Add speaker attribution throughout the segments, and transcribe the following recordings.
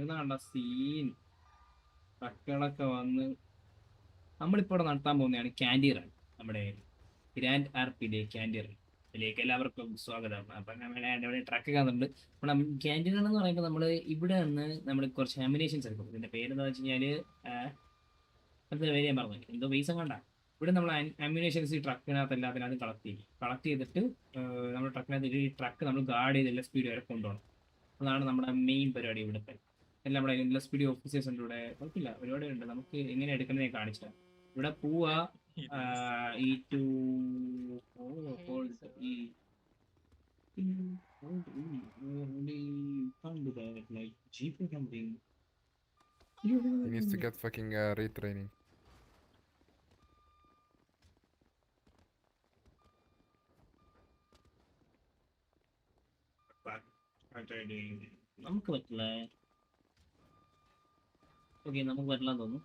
Speaker 1: കണ്ട സീൻ ട്രക്കുകളൊക്കെ വന്ന് നമ്മളിപ്പോൾ ഇവിടെ നടത്താൻ പോകുന്നതാണ് ക്യാൻറ്റീൻ നമ്മുടെ ഗ്രാൻഡ് ആർപിയിലെ ക്യാൻറ്റീൻ ഇതിലേക്ക് എല്ലാവർക്കും സ്വാഗതം. അപ്പം നമ്മുടെ ട്രക്ക് കാണുന്നുണ്ട്. അപ്പം ക്യാൻറ്റീൻ എന്ന് പറയുമ്പോൾ നമ്മൾ ഇവിടെ നിന്ന് നമ്മൾ കുറച്ച് ആമിനേഷൻസ് എടുക്കും. ഇതിന്റെ പേരെന്താ വെച്ച് കഴിഞ്ഞാൽ അതിന്റെ പേര് ഞാൻ പറഞ്ഞു എന്തോ പൈസ കണ്ട ഇവിടെ നമ്മൾ ആമിനേഷൻസ് ഈ ട്രക്കിനകത്ത് എല്ലാത്തിനകത്ത് കളക്ട് ചെയ്തിട്ട് നമ്മുടെ ട്രക്കിനകത്ത് ഈ ട്രക്ക് നമ്മൾ ഗാർഡ് ചെയ്ത് എല്ലാ സ്പീഡ് വരെ കൊണ്ടുപോകണം. അതാണ് നമ്മുടെ മെയിൻ പരിപാടി ഇവിടുത്തെ. എല്ലാം നമ്മുടെ എല്ലാ സ്പീഡ് ഓഫീസേഴ്സ് ഉണ്ട് ഇവിടെ. കുഴപ്പമില്ല, ഒരുപാട് ഉണ്ട്. നമുക്ക് എങ്ങനെ എടുക്കുന്നത് കാണിച്ചാൽ ഇവിടെ പോവാ ഈ ടു ഈ jeep something.
Speaker 2: He needs to get fucking retraining.
Speaker 1: നമുക്ക് പറ്റില്ല. ഓക്കെ, നമുക്ക് പറ്റില്ലാന്ന് തോന്നുന്നു.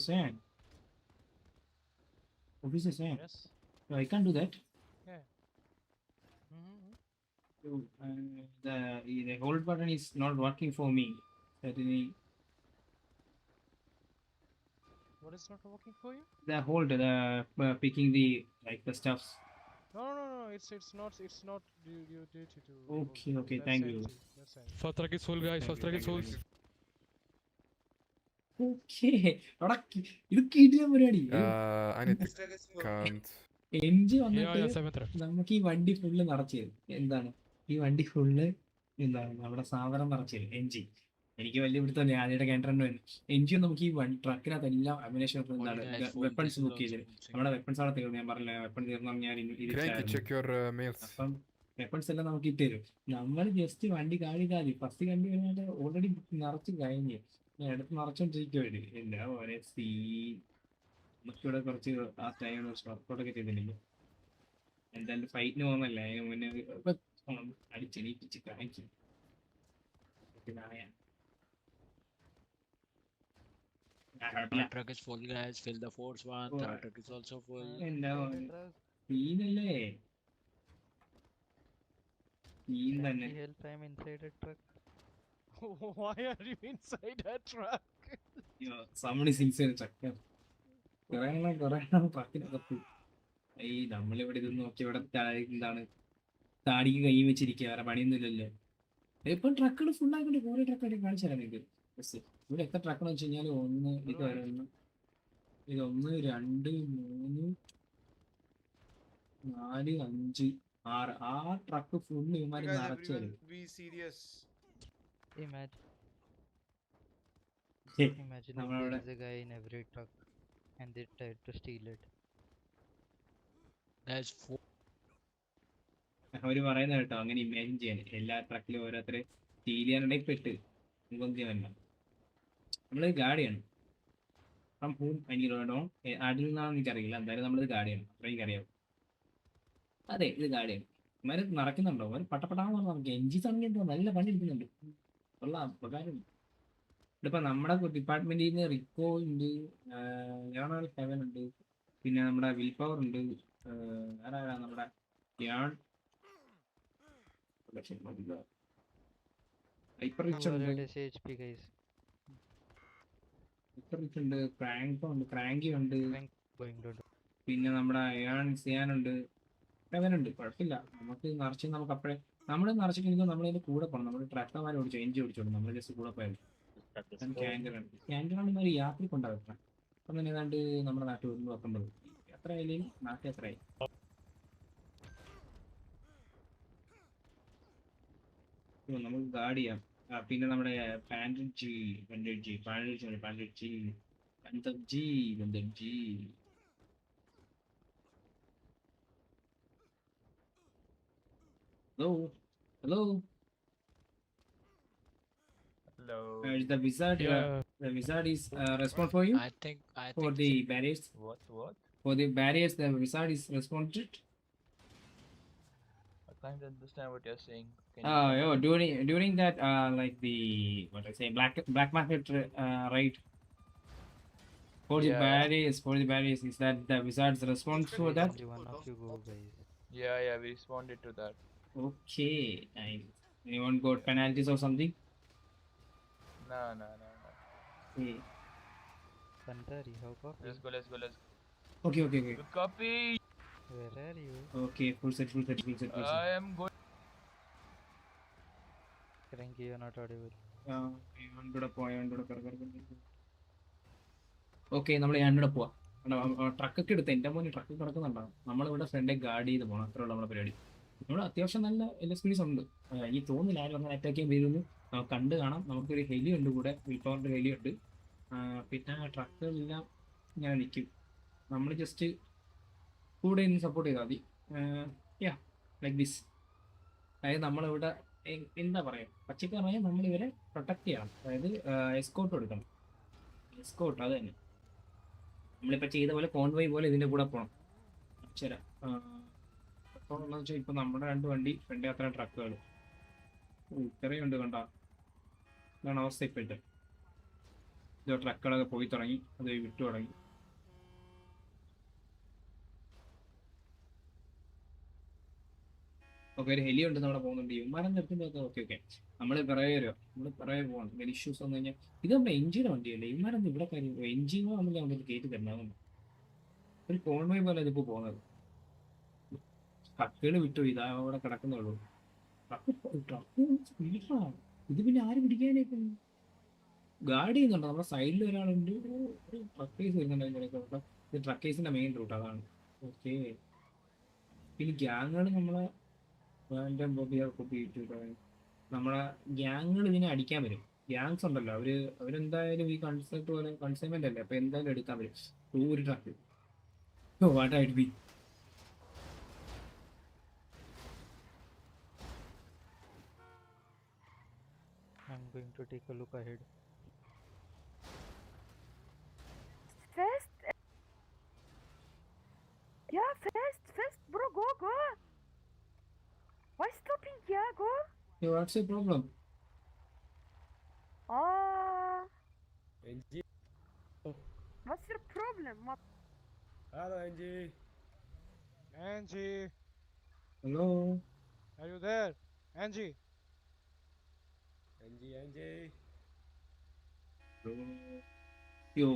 Speaker 1: Sam. Officer Sam.
Speaker 3: Yes.
Speaker 1: No, I can't do that.
Speaker 3: Yeah. Mm-hmm.
Speaker 1: So, the hold button is not working for me. Certainly,
Speaker 3: What is not working for you?
Speaker 1: the hold, the picking the the stuffs.
Speaker 3: No. It's not due to.
Speaker 1: Okay, thank you.
Speaker 3: That's empty.
Speaker 4: First track is full, guys. First track is full.
Speaker 1: Okay. ഇത് കിടിലൻ പരിപാടി.
Speaker 2: I need to count.
Speaker 1: എൻജി
Speaker 4: Yeah,
Speaker 1: വന്നിട്ട്
Speaker 4: seventh track.
Speaker 1: നമുക്ക് ഈ വണ്ടി full നിറച്ചു തരും. എന്താണ് ഈ വണ്ടി ഫുള്ള് എന്താണ് നമ്മുടെ സാധനം നിറച്ചു തരും എൻജി. എനിക്ക് വലിയ പിടുത്തം ആദ്യമായിട്ട് കേട്ടിട്ടുണ്ട്. എൻജി നമുക്ക് ഈ ട്രക്കിനകത്ത് എല്ലാം അമിനേഷൻ എന്താണ് വെപ്പൺസ് ബുക്ക് ചെയ്ത് നമ്മുടെ വെപ്പൺസ് അവിടെ തീർന്നു. ഞാൻ പറഞ്ഞില്ല, വെപ്പൺ തീർന്നു ഞാൻ
Speaker 2: Cranky, check your mails.
Speaker 1: അപ്പം വെപ്പൺസ് എല്ലാം നമുക്ക് ഇട്ട് തരും. നമ്മൾ ജസ്റ്റ് വണ്ടി കാടി ഫസ്റ്റ് വണ്ടി കഴിഞ്ഞാൽ ഓൾറെഡി നിറച്ച് കഴിഞ്ഞ് എടുത്ത് നിറച്ചോണ്ടിരിക്കുവര് എല്ലാ ഓരോ സീൻ. നമുക്കിവിടെ കുറച്ച് ആ ടൈം വർക്കൗട്ടൊക്കെ ചെയ്തിട്ടില്ല. എന്തായാലും ഫൈറ്റിന് പോകുന്നല്ലേ, അതിന് മുന്നേ അടിച്ചെണീപ്പിച്ച് കാണിക്കും.
Speaker 5: One truck is full, guys. Fill the fourth one. Third truck is also full.
Speaker 1: സീനല്ലേ സീൻ തന്നെ.
Speaker 6: Help, I'm inside a truck.
Speaker 3: Why are you inside a truck?
Speaker 1: സമണി സിൻസ് ട്രക്ക് കുറെ ട്രക്കിനകത്ത്. ഈ നമ്മളിവിടെ ഇത് നോക്കി ഇവിടെ എന്താണ് താടിക്ക് കൈ വെച്ചിരിക്കുക, വേറെ പണിയൊന്നും ഇല്ലല്ലോ. ഇപ്പൊ ട്രക്കുകൾ ഫുൾ ആക്കിട്ട് കുറെ ട്രക്കായിട്ട് കാണിച്ചു തരാം നിങ്ങൾക്ക്. ബസ് ഇവിടെ എത്ര ട്രക്കെന്ന് വെച്ച് കഴിഞ്ഞാൽ ഒന്ന് ഇത് വരണം, ഇത് 1 2 3 4 5 6 ആ ട്രക്ക് ഫുള്ള് ഇവന്മാര് നിറച്ചു തരും.
Speaker 6: Imagine
Speaker 1: നമ്മളവിടെ
Speaker 6: there is a guy in every truck and they tried to steal it.
Speaker 5: Guys, four.
Speaker 1: അവര് പറയുന്നത് കേട്ടോ, അങ്ങനെ ഇമാജിൻ ചെയ്യാൻ. എല്ലാ ട്രക്കിലും ഓരോരുത്തരെ സ്റ്റീൽ ചെയ്യാനുണ്ടെങ്കിൽ പെട്ട് മുഖന്തിയല്ല. നമ്മള് ഗാഡിയാണ്. ഫ്രം ഹൂം അനിയനോ അതിൽ നിന്നാണെന്ന് എനിക്കറിയില്ല. എന്തായാലും നമ്മളിത് ഗാഡിയാണ്, അത്ര എനിക്കറിയാം. അതെ, ഇത് ഗാഡിയാണ്. ഇമാര് നടക്കുന്നുണ്ടോ? അവർ പട്ടപ്പെടാന്ന് പറഞ്ഞാൽ നമുക്ക് എൻജിസ് ആണെങ്കിൽ എന്തോ നല്ല പണി എടുക്കുന്നുണ്ട്. ഉള്ള ഉപകാരം ഇതിപ്പോ നമ്മുടെ ഡിപ്പാർട്ട്മെന്റിൽ നിന്ന് റിക്കോ ഉണ്ട്, ഹെവൻ ഉണ്ട്, പിന്നെ നമ്മുടെ വിൽ പവർ ഉണ്ട്, ആരാ നമ്മുടെ ഹൈപ്പർ റിച്ച് ഉണ്ട്,
Speaker 6: Overhead is HP guys.
Speaker 1: Hyper rich ഉണ്ട്, ക്രാങ്കി ഉണ്ട്,
Speaker 6: Rank going to do.
Speaker 1: പിന്നെ നമ്മുടെ സിയാനുണ്ട്, ഹെവനുണ്ട്. കുഴപ്പമില്ല, നമുക്ക് നിറച്ച് നമുക്ക് അപ്പോഴേ നമ്മൾ നിറച്ചിട്ട് നമ്മളതിന്റെ കൂടെ പോകണം. നമ്മൾ ട്രാക്ടർമാരെ ഓടിച്ചു എൻജി ഓടിച്ചോളൂ, നമ്മൾ ജസ്റ്റ് കൂടെ പോയാൽ. ക്യാൻറ്റീനാണ് ഇമാര് യാത്ര കൊണ്ടാകുന്നത്. അപ്പം തന്നെ ഏതാണ്ട് നമ്മുടെ നാട്ടിൽ 1 എത്ര ആയാലും നാട്ടിൽ എത്രയായി. നമുക്ക് ഗാർഡ് ചെയ്യാം. പിന്നെ നമ്മുടെ പാൻഡ്ജി Hello. Is the wizard?
Speaker 4: Yeah.
Speaker 1: The wizard is responsible for you
Speaker 5: I think.
Speaker 1: for the barriers.
Speaker 7: What?
Speaker 1: For the barriers, the wizard is responsible.
Speaker 7: I can't understand what you're saying. Can you
Speaker 1: During that like the what I say black market raid for the
Speaker 7: Yeah.
Speaker 1: barriers, is that the wizard's responsible for that?
Speaker 6: Only one of you go guys.
Speaker 7: Yeah, we responded to that.
Speaker 1: Okay, nice. Anyone got penalties or something?
Speaker 7: No.
Speaker 1: Okay,
Speaker 6: Pantari, how copy?
Speaker 7: Let's go.
Speaker 1: okay.
Speaker 7: Good copy.
Speaker 6: Where are you?
Speaker 1: Okay, full set.
Speaker 7: I am going.
Speaker 6: Cranky, you're not audible.
Speaker 1: Okay, നമ്മൾ ഞാനിവിടെ പോവാം. ട്രക്കൊക്കെ എടുത്ത് എൻ്റെ മോന് truck കിടക്കുന്നുണ്ടാവും. നമ്മളിവിടെ ഫ്രണ്ടെ guard ചെയ്ത് പോകണം. അത്രയുള്ള നമ്മുടെ പരിപാടി. നമ്മൾ അത്യാവശ്യം നല്ല എക്സ്പീരിയൻസ് ഉണ്ട്. എനിക്ക് തോന്നുന്നില്ല ആരും അങ്ങനെ അറ്റാക്ക് ചെയ്യാൻ വരുമെന്ന്. നമുക്ക് കണ്ട് കാണാം. നമുക്കൊരു ഹെലി ഉണ്ട് കൂടെ, വിൽപ്പവറിൻ്റെ ഹെലി ഉണ്ട്. പിന്നെ ട്രക്കുകളെല്ലാം ഇങ്ങനെ നിൽക്കും. നമ്മൾ ജസ്റ്റ് കൂടെ നിന്ന് സപ്പോർട്ട് ചെയ്താൽ മതി. Like this. അതായത് നമ്മളിവിടെ എന്താ പറയുക, പച്ചക്ക് പറഞ്ഞാൽ നമ്മളിവരെ പ്രൊട്ടക്ട് ചെയ്യണം. അതായത് എസ്കോട്ട് കൊടുക്കണം. എസ്കോട്ട് അത് തന്നെ. നമ്മളിപ്പോൾ ചെയ്ത പോലെ കോൺവോയ് പോലെ ഇതിൻ്റെ കൂടെ പോകണം. ശരി. അപ്പോൾ ഉള്ളതെന്ന് വെച്ചാൽ ഇപ്പോൾ നമ്മുടെ 2 വണ്ടി ഫ്രണ്ട് അത്ര ട്രക്കുകൾ ഇത്രയും ഉണ്ട്. കണ്ട ഇതാണ് അവസ്ഥ. ഇപ്പോഴത്തെ ഇത് ട്രക്കുകളൊക്കെ പോയി തുടങ്ങി, അത് വിട്ടു തുടങ്ങി. ഓക്കെ, ഒരു ഹെലി ഉണ്ട് നമ്മുടെ പോകുന്നുണ്ട്. ഇവന്മാരെ നിർത്തുമ്പോൾ ഓക്കെ നമ്മൾ പിറകെ വരുമോ, നമ്മൾ പിറകെ പോകണം. വലിയ ഇഷ്യൂസ് വന്നു കഴിഞ്ഞാൽ ഇത് നമ്മുടെ എഞ്ചിയുടെ വണ്ടിയല്ലേ. ഇവന്മാരൊന്നും ഇവിടെ കാര്യം എഞ്ചിനോ ആണെങ്കിൽ നമുക്ക് കയറ്റി തരണം. ഒരു കോൺവോയ് പോലെ ഇതിപ്പോൾ പോകുന്നത്. ട്രക്കുകൾ വിട്ടു, ഇതാ അവിടെ കിടക്കുന്നുള്ളൂ. ഇത് പിന്നെ ആര് പിടിക്കാനൊക്കെ ഗാർഡ് ചെയ്യുന്നുണ്ടോ? നമ്മുടെ സൈഡിൽ ഒരാളുണ്ട്. ഒരു ട്രക്കേഴ്സ് വരുന്നുണ്ട്. ഇത് ട്രക്കേഴ്സിന്റെ മെയിൻ റൂട്ട് അതാണ്. ഓക്കെ, പിന്നെ ഗ്യാങ്ങുകൾ നമ്മളെ നമ്മളെ ഗ്യാങ്ങുകൾ ഇതിനെ അടിക്കാൻ വരും. ഗ്യാങ്സ് ഉണ്ടല്ലോ, അവരെന്തായാലും ഈ കൺസെപ്റ്റ് പോലെ കൺസൈൻമെന്റ് അല്ലേ, അപ്പൊ എന്തായാലും എടുക്കാൻ വരും. ഒരു ട്രക്ക് വാട്ടായിട്ട് ബി
Speaker 6: I'm going to take a look ahead.
Speaker 8: Fast. Yeah, fast, bro, go. Why stopping? Yeah, go.
Speaker 1: What's a problem?
Speaker 8: What's your problem?
Speaker 3: Hello, Angie. Angie,
Speaker 1: hello,
Speaker 3: are you there? Angie.
Speaker 1: യോ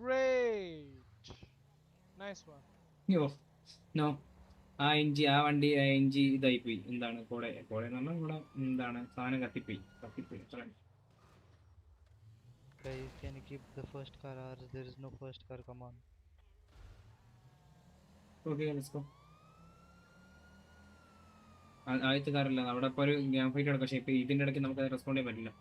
Speaker 3: Great. Nice one.
Speaker 1: No. ആ വണ്ടി ഇതായി പോയി. എന്താണ് കോടെ എന്ന് പറഞ്ഞാൽ ഇവിടെ എന്താണ് സാധനം കത്തിപ്പോയി.
Speaker 6: Guys, can you keep the first car, or there is no first car? Come on.
Speaker 1: Okay, let's go. ആദ്യത്തെ കാറില്ല, അവിടെ ഇപ്പോൾ ഒരു ഗ്യാങ് ഫൈറ്റ് നടക്കും. പക്ഷേ ഇപ്പൊ ഇതിന്റെ ഇടയ്ക്ക് നമുക്ക് റെസ്പോണ്ട് ചെയ്യാൻ പറ്റില്ല.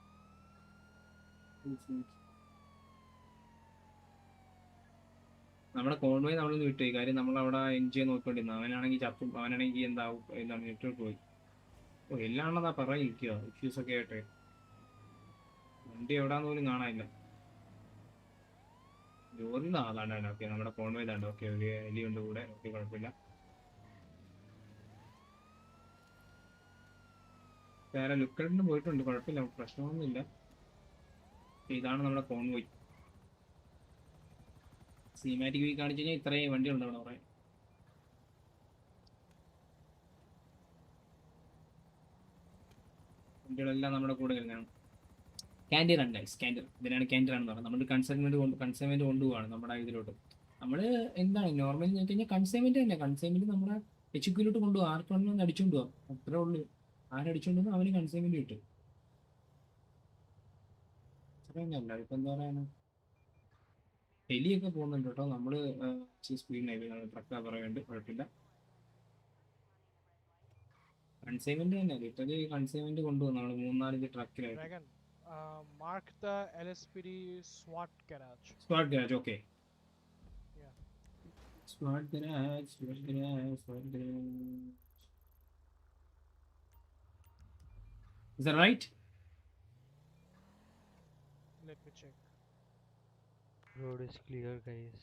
Speaker 1: നമ്മുടെ കോൺവോയ് നമ്മളൊന്ന് വിട്ടുപോയി. കാര്യം നമ്മളവിടെ എൻജോയ് നോക്കിക്കൊണ്ടിരുന്നു. അവനാണെങ്കിൽ ചത്തും, അവനാണെങ്കിൽ എന്താവും, എന്താണ് നെറ്റ്വർക്ക് പോയി. എല്ലാം ആണെന്നാ പറയാ ഇഷ്യൂസ് ഒക്കെ ആയിട്ട്. വണ്ടി എവിടാന്ന് പോലും കാണാനില്ല. ജോലി അതാണ്ടാണ്. ഓക്കെ, നമ്മുടെ കോൺവോയ് ഇതാണ്ട്. ഓക്കെ, ഒരു എലിയുണ്ട് കൂടെ. ഓക്കെ, കുഴപ്പമില്ല. വേറെ ലുക്കറിന് പോയിട്ടുണ്ട്, കുഴപ്പമില്ല, പ്രശ്നമൊന്നുമില്ല. ഇതാണ് നമ്മുടെ കോൺവോയ്. സിനിമാറ്റിക് വ്യൂ കാണിച്ചു കഴിഞ്ഞാൽ ഇത്രയും വണ്ടി ഉണ്ടാവണം അവിടെ. വണ്ടികളെല്ലാം നമ്മുടെ കൂടെ വരുന്നതാണ്. ക്യാൻറ്റീൻ ഉണ്ട്. ഇതിനാണ് ക്യാൻറ്റീൻ ആണെന്ന് പറയുന്നത്. നമ്മൾ കൺസൈൻമെന്റ് കൊണ്ടുപോവാണ് നമ്മുടെ ഇതിലോട്ട്. നമ്മൾ എന്താണ് നോർമലി നോക്കി കഴിഞ്ഞാൽ കൺസൈൻമെന്റ് തന്നെ. കൺസൈൻമെന്റ് നമ്മുടെ HQലോട്ട് കൊണ്ടുപോകും. ആർക്ക് വേണമെന്ന് അടിച്ചുകൊണ്ട് പോകാം, അത്രേ ഉള്ളൂ. ആരടിച്ചുകൊണ്ട് പോകുന്നു അവന് കൺസൈൻമെന്റ് കിട്ടും. അത്രയൊന്നുമല്ല. ഇപ്പൊ എന്താ പറയാനാ, ഹെലിയൊക്കെ പോകുന്നുണ്ട് കേട്ടോ. നമ്മള് സ്പീഡിനായി ട്രക്കാ പറയുന്നുണ്ട്, കുഴപ്പമില്ല. കൺസൈൻമെന്റ് തന്നെ ലിറ്ററലി കൺസൈൻമെന്റ് കൊണ്ടുപോകും നമ്മൾ 3-4 ട്രക്കിലായിട്ട്.
Speaker 3: Dragon, mark the LSPD SWAT garage.
Speaker 1: Squad garage. Okay,
Speaker 3: Yeah.
Speaker 1: Squad garage. Is that right?
Speaker 3: Let me check.
Speaker 6: Road is clear, guys.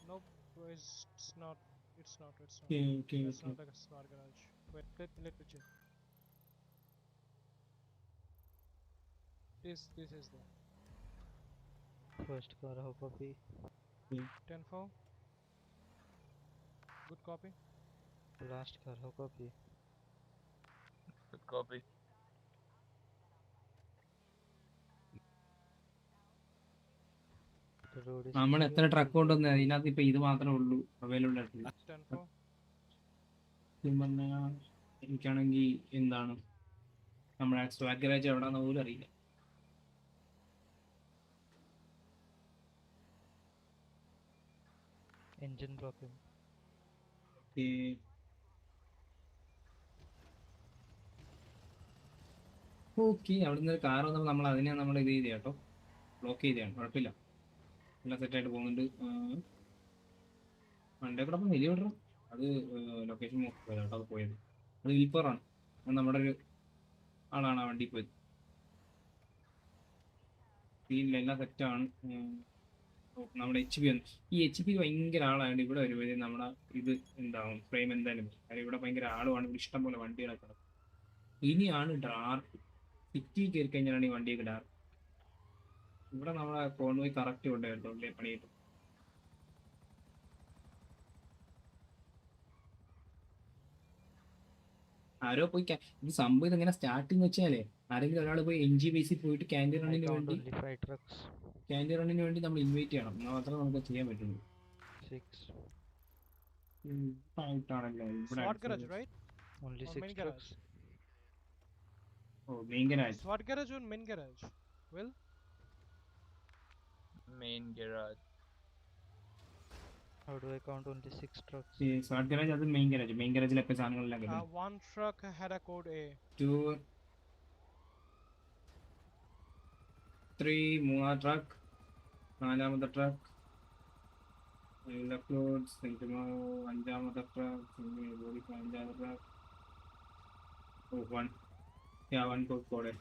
Speaker 3: Nope, it's not. It's not.
Speaker 1: Okay.
Speaker 3: That's not like a SWAT garage. Wait, let me check. This is the
Speaker 6: First car, how copy?
Speaker 3: 10-4. Good copy.
Speaker 6: Last car, how copy?
Speaker 7: Good copy.
Speaker 6: The road is
Speaker 1: നമ്മൾ
Speaker 6: clear.
Speaker 1: എത്ര truck കൊണ്ടുവന്നത് അതിനകത്ത് ഇപ്പൊ ഇത് മാത്രമേ ഉള്ളൂ available ആയിട്ടുള്ളൂ.
Speaker 3: 10-4.
Speaker 1: സത്യം പറഞ്ഞാൽ എനിക്കാണെങ്കിൽ എന്താണ് നമ്മുടെ സ്വാഗ് ഗാരേജ് എവിടെയാണെന്ന് പോലും അറിയില്ല.
Speaker 6: Engine blocking.
Speaker 1: ഓക്കെ, അവിടുന്ന് ഒരു കാർ വന്നപ്പോൾ നമ്മൾ അതിനെ നമ്മൾ ഇത് ചെയ്ത കേട്ടോ, ബ്ലോക്ക് ചെയ്തതാണ്. കുഴപ്പമില്ല, എല്ലാം സെറ്റായിട്ട് പോകുന്നുണ്ട്. വണ്ടേ കൂടെ അപ്പം വലിയ വിടണം. അത് ലൊക്കേഷൻ നോക്കുക കേട്ടോ, അത് പോയത് അത് വിൽപ്പറാണ്. അത് നമ്മുടെ ഒരു ആളാണ് ആ വണ്ടി പോയത്. സീനിൽ എല്ലാം സെറ്റാണ്. നമ്മുടെ HP വന്നു. ഈ HP ഭയങ്കര ആളായതുകൊണ്ട് ഇവിടെ വരുമ്പോഴേ നമ്മുടെ ഇത് എന്താവും, ഫ്രെയിം എന്തായാലും വരും. കാര്യം ഇവിടെ ഭയങ്കര ആളുമാണ്, ഇവിടെ ഇഷ്ടം പോലെ വണ്ടികളൊക്കെ കിടക്കും. ഇനിയാണ് ഡാർക്ക് സിറ്റി കയറി കഴിഞ്ഞാലാണ് ഈ വണ്ടിയൊക്കെ ഡാർക്ക്. ഇവിടെ നമ്മളെ കോൺവോയ് കറക്റ്റ് കൊണ്ടുവരുന്നുള്ളേ പണി കിട്ടും. ആരോ പോയി ഇത് സംഭവം ഇതെങ്ങനെ സ്റ്റാർട്ടിങ് വെച്ചാലേ ആരെങ്കിലും ഒരാൾ പോയി NG ബേസിൽ പോയിട്ട് ക്യാൻഡി
Speaker 6: I
Speaker 1: റണ്ണിന്
Speaker 6: count
Speaker 1: വേണ്ടി
Speaker 6: only 5 trucks.
Speaker 1: നമ്മൾ ഇൻവൈറ്റ് ചെയ്യണം. എന്നാൽ മാത്രമേ നമുക്ക് ചെയ്യാൻ പറ്റുള്ളൂ.
Speaker 6: 6.
Speaker 1: ആയിട്ടാണല്ലോ ഇവിടെ
Speaker 3: SWAT garage, right?
Speaker 6: Only
Speaker 3: Or
Speaker 6: 6
Speaker 3: main
Speaker 6: trucks.
Speaker 3: garage?
Speaker 1: ഭയങ്കര
Speaker 3: SWAT garage or main garage? Will?
Speaker 7: Main garage.
Speaker 6: How do I count only 6 trucks?
Speaker 1: Smart garage, അത് മെയിൻ ഗാരേജിലൊക്കെ സാധനങ്ങളെല്ലാം കിട്ടും.
Speaker 3: One truck had a code A.
Speaker 1: 2 3 മൂന്നാം truck, നാലാമത്തെ truck അഞ്ചാമത്തെ truck, അഞ്ചാമത്തെ truck. One Kozhikode.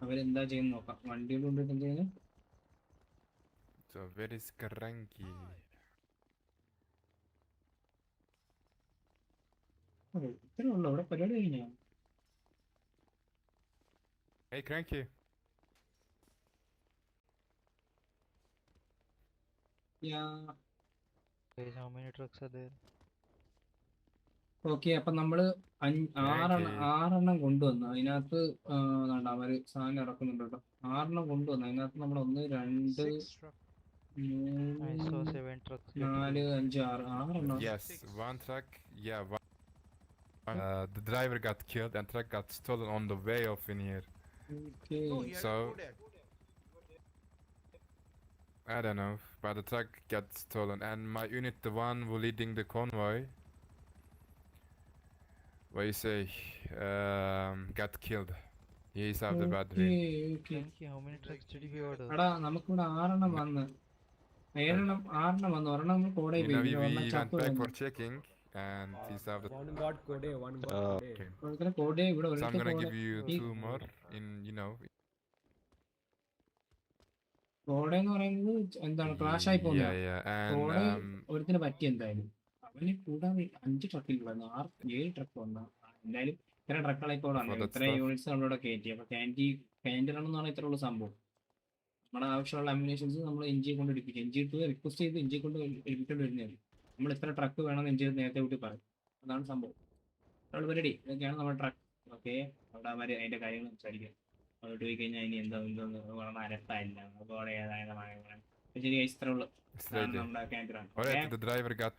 Speaker 1: അവരെന്താ ചെയ്യുന്ന നോക്കാം. വണ്ടിയിൽ കൊണ്ടിട്ട് എന്ത് ചെയ്യുന്നു?
Speaker 2: So where is Karanki?
Speaker 1: ഇത്രേ ഉള്ളൂ അവിടെ പരിപാടി കഴിഞ്ഞാ.
Speaker 2: Hey Cranky.
Speaker 6: Guys, how many trucks are there?
Speaker 1: Okay, അപ്പൊ നമ്മള് ആറെണ്ണം കൊണ്ടുവന്നു. അതിനകത്ത് അവര് സാധനം ഇറക്കുന്നുണ്ട് കേട്ടോ. 6 കൊണ്ടുവന്നു. അതിനകത്ത് നമ്മൾ 1 2
Speaker 3: 6 truck.
Speaker 6: I saw
Speaker 1: 3
Speaker 6: 7 trucks. getting
Speaker 1: 4
Speaker 6: moved.
Speaker 1: 5 6
Speaker 2: Yes, one truck. Yeah, one. The driver got killed and truck got stolen on the way off in here. So I don't know, but the truck got stolen and my unit, the one who leading the convoy, what you say, got killed. He's out the battery.
Speaker 6: Frankie, how many trucks did we order?
Speaker 1: എടാ നമുക്കിവിടെ 6 വന്ന് 6 വന്നു. ഒരെണ്ണം നമ്മൾ കോടയിൽ
Speaker 2: You know,
Speaker 1: പോയി, ഒരെണ്ണം
Speaker 2: we went
Speaker 1: ചത്തു
Speaker 2: back
Speaker 1: വന്നു.
Speaker 2: for checking and he's out the. Okay.
Speaker 1: ഒരുത്തനെ കോടയെ ഇവിടെ
Speaker 2: So I'm
Speaker 1: ഒരുത്തൻ
Speaker 2: gonna give you
Speaker 1: ഈ
Speaker 2: 2 more in, you know.
Speaker 1: കോടയെന്ന് പറയുന്നത് എന്താണ്, ക്ലാഷ് ആയി
Speaker 2: Yeah,
Speaker 1: പോകുന്നത്.
Speaker 2: yeah, and
Speaker 1: കോടെ ഒരുത്തിന് പറ്റി എന്തായാലും. അവന് കൂടാതെ 5 ട്രക്കിൽ വന്നു, 7 ട്രക്ക് വന്നു. എന്തായാലും ഇത്ര ട്രക്കുകളെ ഇപ്പോൾ വന്നു,
Speaker 2: For that
Speaker 1: ഇത്ര
Speaker 2: stuff.
Speaker 1: യൂണിറ്റ്സ് നമ്മളിവിടെ കയറ്റി. അപ്പൊ ക്യാൻറ്റി റണ്ണെന്ന് പറഞ്ഞാൽ ഇത്ര ഉള്ള സംഭവം. നമ്മുടെ ആവശ്യമുള്ള അമ്യൂണേഷൻസ് നമ്മൾ എൻജിയെ കൊണ്ട് എടുപ്പിക്കും. എൻജി ഇട്ട് റിക്വസ്റ്റ് ചെയ്ത് എൻജിയെ കൊണ്ട് എടുത്തിട്ട് വരുന്നതാണ്. നമ്മൾ എത്ര ട്രക്ക് വേണമെന്ന് എൻജി നേരത്തെ വിട്ട് പറയും. അതാണ് സംഭവം. അവിടെ പരിപാടി ഇതൊക്കെയാണ് നമ്മുടെ ട്രക്ക്. ഓക്കെ, അവിടെ അവർ അതിന്റെ കാര്യങ്ങൾ സംസാരിക്കാം. അതോട്ട് പോയി കഴിഞ്ഞാൽ ഇനി എന്തോന്ന് വളരെ അരത്തായില്ല. അപ്പോൾ അവിടെ ഏതായത് ശരി, ഇത്ര ഉള്ളു.
Speaker 2: straight in.
Speaker 1: നമ്മുടെ ക്യാൻറ്ററാണ്.
Speaker 2: Alright, the driver got